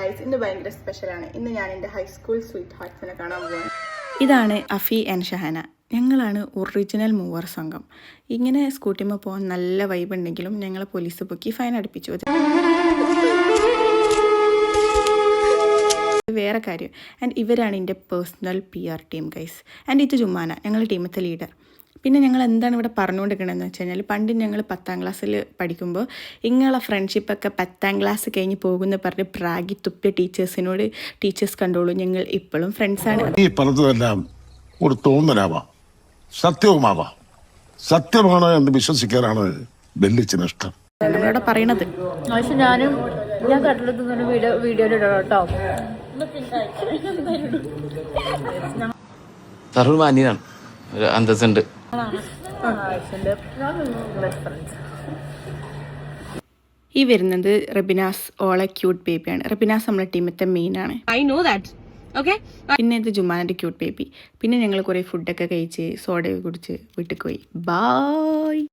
Guys, ഇന്ന് ഭയങ്കര സ്പെഷ്യലാണ്. ഇന്ന് ഞാൻ എൻ്റെ ഹൈസ്കൂൾ സ്വീറ്റ് ഹാർട്ട്സിനെ കാണാൻ പോവാണ്. ഇതാണ് അഫി ആൻഡ് ഷഹന. ഞങ്ങളാണ് ഒറിജിനൽ മൂവർ സംഘം. ഇങ്ങനെ സ്കൂട്ടിമ്മ പോകാൻ നല്ല വൈബ് ഉണ്ടെങ്കിലും ഞങ്ങളെ പോലീസ് പൊക്കി ഫൈൻ അടിപ്പിച്ചു. വേറെ കാര്യം. ആൻഡ് ഇവരാണ് എൻ്റെ personal PR team guys. And ഇത് ജുമാന, ഞങ്ങളുടെ ടീമത്തെ ലീഡർ. പിന്നെ ഞങ്ങൾ എന്താണ് ഇവിടെ പറഞ്ഞുകൊണ്ടിരിക്കണമെന്ന് വെച്ച് കഴിഞ്ഞാൽ, പണ്ട് ഞങ്ങൾ 10ാം ക്ലാസ്സിൽ പഠിക്കുമ്പോൾ ഇങ്ങളെ ഫ്രണ്ട്ഷിപ്പൊക്കെ 10ാം ക്ലാസ് കഴിഞ്ഞ് പോകുന്ന പറഞ്ഞ് പ്രാഗി തുപ്പിയ ടീച്ചേഴ്സ് കണ്ടോളൂ, ഞങ്ങൾ ഇപ്പോഴും ഫ്രണ്ട്സാണ്. ഈ പറഞ്ഞതെല്ലാം ഒരു തോന്നലാവാം, സത്യവുമാവാം. സത്യമാണ് എന്ന് വിശ്വസിക്കാനാണ് ബെല്ലിച്ചിന് ഇഷ്ടം. നമ്മളിവിടെ പറയണത് ഞാൻ കട്ടിലെത്തുന്ന വീഡിയോയിലിടണം കേട്ടോ. തറു മാന്യനാണ്, ഒരു അന്തസ്സുണ്ട്. ഈ വരുന്നത് റബിനാസ്, ഓളെ ക്യൂട്ട് ബേബിയാണ്. റബിനാസ് നമ്മളെ ടീമത്തെ മെയിനാണ്. പിന്നെ ഇത് ജുമാൻ്റെ ക്യൂട്ട് ബേബി. പിന്നെ ഞങ്ങൾ കുറേ ഫുഡൊക്കെ കഴിച്ച് സോഡയൊക്കെ കുടിച്ച് വീട്ടിൽ പോയി. ബായ്.